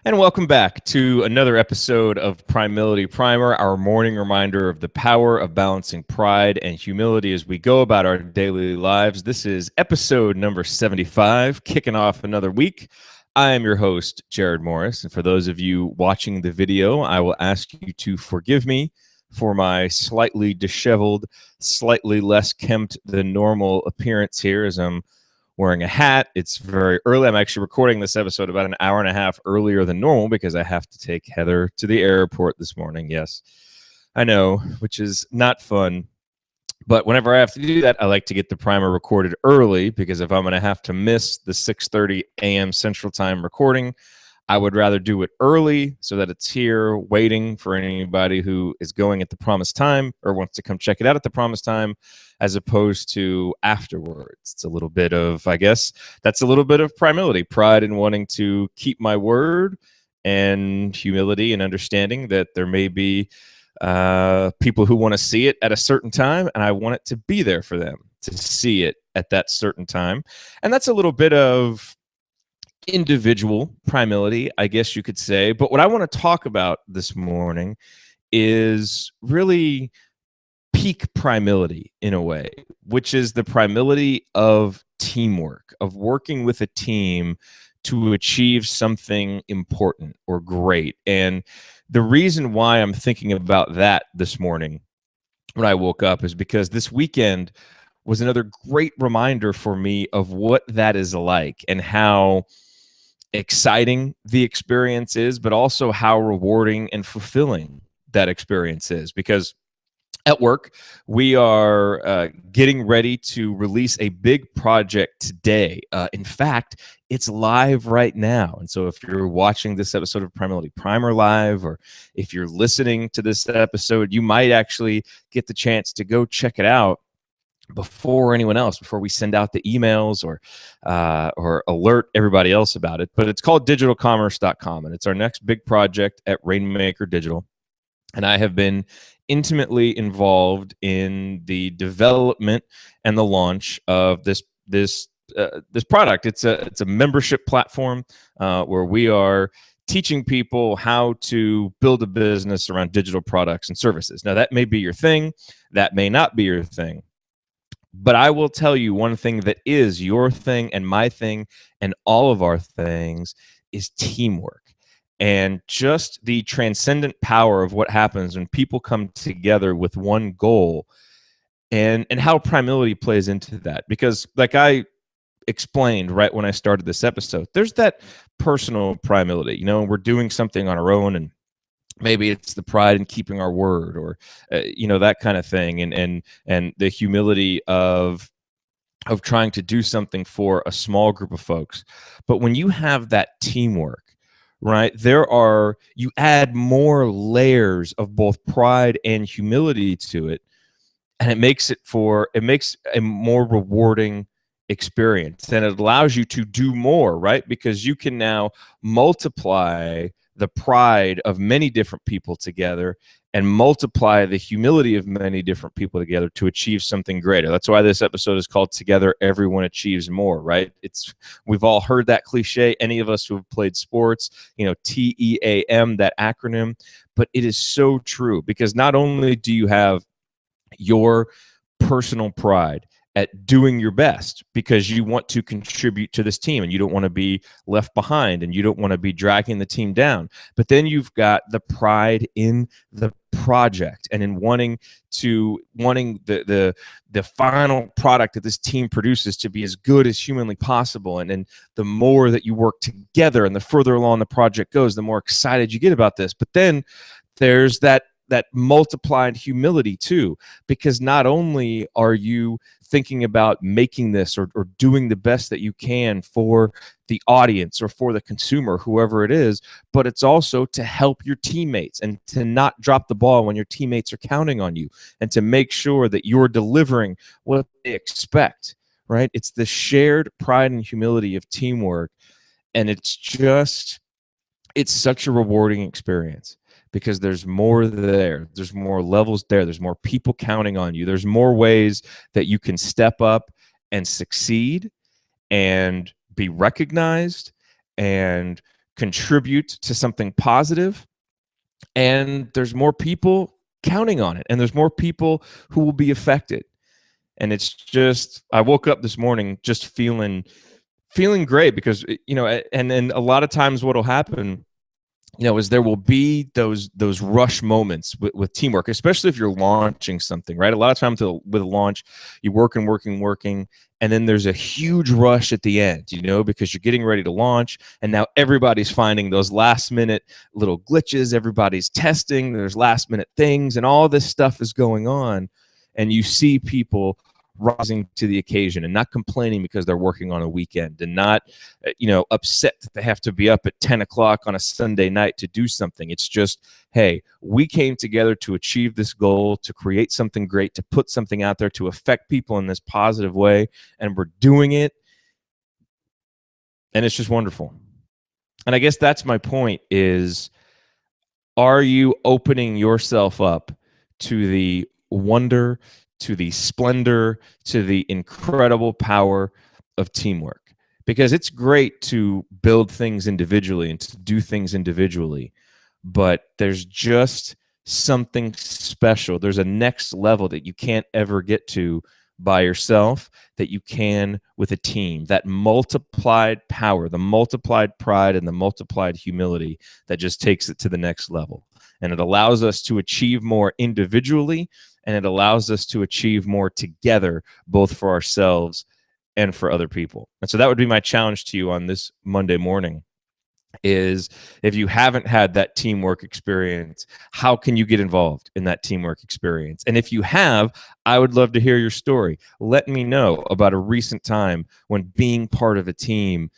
And welcome back to another episode of Primility Primer, our morning reminder of the power of balancing pride and humility as we go about our daily lives. This is episode number 75, kicking off another week. I am your host, Jared Morris. And for those of you watching the video, I will ask you to forgive me for my slightly disheveled, slightly less kempt than normal appearance here as I'm wearing a hat. It's very early. I'm actually recording this episode about an hour and a half earlier than normal because I have to take Heather to the airport this morning. Yes, I know, which is not fun. But whenever I have to do that, I like to get the primer recorded early because if I'm going to have to miss the 6:30 a.m. Central Time recording, I would rather do it early so that it's here waiting for anybody who is going at the promised time or wants to come check it out at the promised time, as opposed to afterwards. It's a little bit of, I guess, that's a little bit of primility, pride in wanting to keep my word, and humility and understanding that there may be people who want to see it at a certain time, and I want it to be there for them to see it at that certain time. And that's a little bit of individual primility, I guess you could say. But what I want to talk about this morning is really peak primility in a way, which is the primility of teamwork, of working with a team to achieve something important or great. And the reason why I'm thinking about that this morning when I woke up is because this weekend was another great reminder for me of what that is like and how exciting the experience is, but also how rewarding and fulfilling that experience is. Because at work, we are getting ready to release a big project today. In fact, it's live right now. And so if you're watching this episode of Primility Primer live, or if you're listening to this episode, you might actually get the chance to go check it out before anyone else, before we send out the emails or alert everybody else about it. But it's called digitalcommerce.com, and it's our next big project at Rainmaker Digital. And I have been intimately involved in the development and the launch of this product. It's a membership platform where we are teaching people how to build a business around digital products and services. Now, that may be your thing, that may not be your thing. But I will tell you one thing that is your thing and my thing and all of our things is teamwork. And just the transcendent power of what happens when people come together with one goal, and how primility plays into that. Because like I explained right when I started this episode, there's that personal primility. You know, we're doing something on our own, and maybe it's the pride in keeping our word, or that kind of thing, and the humility of trying to do something for a small group of folks. But when you have that teamwork, right, you add more layers of both pride and humility to it, and it makes a more rewarding experience, and it allows you to do more, right? Because you can now multiply the pride of many different people together and multiply the humility of many different people together to achieve something greater. That's why this episode is called Together Everyone Achieves More, right? We've all heard that cliche, any of us who have played sports, T.E.A.M, that acronym. But it is so true, because not only do you have your personal pride at doing your best because you want to contribute to this team and you don't want to be left behind and you don't want to be dragging the team down, but then you've got the pride in the project and in wanting the final product that this team produces to be as good as humanly possible. And the more that you work together and the further along the project goes, the more excited you get about this. But then there's that multiplied humility too, because not only are you thinking about making this or doing the best that you can for the audience or for the consumer, whoever it is, but it's also to help your teammates and to not drop the ball when your teammates are counting on you, and to make sure that you're delivering what they expect, right? It's the shared pride and humility of teamwork, and it's such a rewarding experience, because there's more there. There's more levels there. There's more people counting on you. There's more ways that you can step up and succeed and be recognized and contribute to something positive, and there's more people counting on it, and there's more people who will be affected. And it's just, I woke up this morning just feeling great, because and then a lot of times what'll happen, is there will be those rush moments with teamwork, especially if you're launching something, right? A lot of times with a launch, you're working, and then there's a huge rush at the end, because you're getting ready to launch, and now everybody's finding those last minute little glitches, everybody's testing, there's last minute things, and all this stuff is going on, and you see people rising to the occasion and not complaining because they're working on a weekend, and not upset that they have to be up at 10 o'clock on a Sunday night to do something. It's just, hey, we came together to achieve this goal, to create something great, to put something out there, to affect people in this positive way, and we're doing it, and it's just wonderful. And I guess that's my point is, are you opening yourself up to the wonder, to the splendor, to the incredible power of teamwork? Because it's great to build things individually and to do things individually, but there's just something special. There's a next level that you can't ever get to by yourself that you can with a team. That multiplied power, the multiplied pride, and the multiplied humility that just takes it to the next level. And it allows us to achieve more individually, and it allows us to achieve more together, both for ourselves and for other people. And so that would be my challenge to you on this Monday morning is, if you haven't had that teamwork experience, how can you get involved in that teamwork experience? And if you have, I would love to hear your story. Let me know about a recent time when being part of a team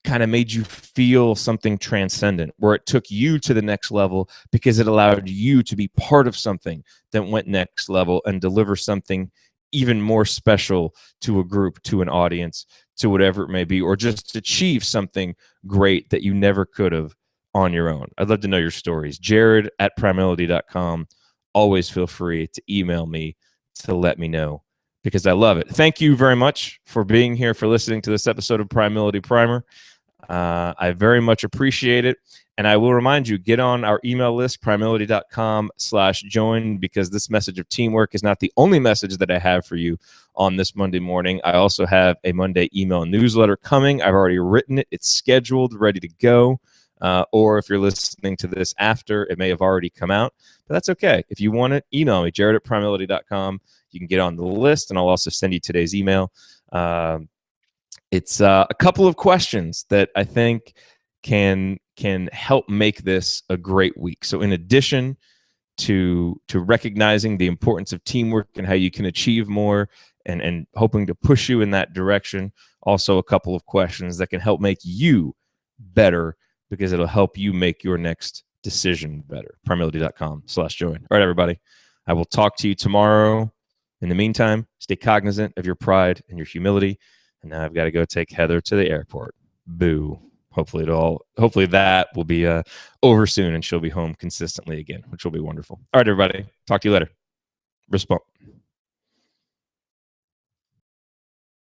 kind of made you feel something transcendent, where it took you to the next level because it allowed you to be part of something that went next level and deliver something even more special to a group, to an audience, to whatever it may be, or just achieve something great that you never could have on your own. I'd love to know your stories. Jared@primility.com. Always feel free to email me to let me know, because I love it. Thank you very much for being here, for listening to this episode of Primility Primer. I very much appreciate it. And I will remind you, get on our email list, primility.com/join, because this message of teamwork is not the only message that I have for you on this Monday morning. I also have a Monday email newsletter coming. I've already written it. It's scheduled, ready to go. Or if you're listening to this after, it may have already come out. But that's okay. If you want it, email me, jared@primility.com. You can get on the list, and I'll also send you today's email. It's a couple of questions that I think can help make this a great week. So in addition to recognizing the importance of teamwork and how you can achieve more, and hoping to push you in that direction, also a couple of questions that can help make you better, because it'll help you make your next decision better. Primility.com/join. All right, everybody. I will talk to you tomorrow. In the meantime, stay cognizant of your pride and your humility. And now I've got to go take Heather to the airport. Boo. Hopefully that will be over soon, and she'll be home consistently again, which will be wonderful. All right, everybody. Talk to you later. Respond.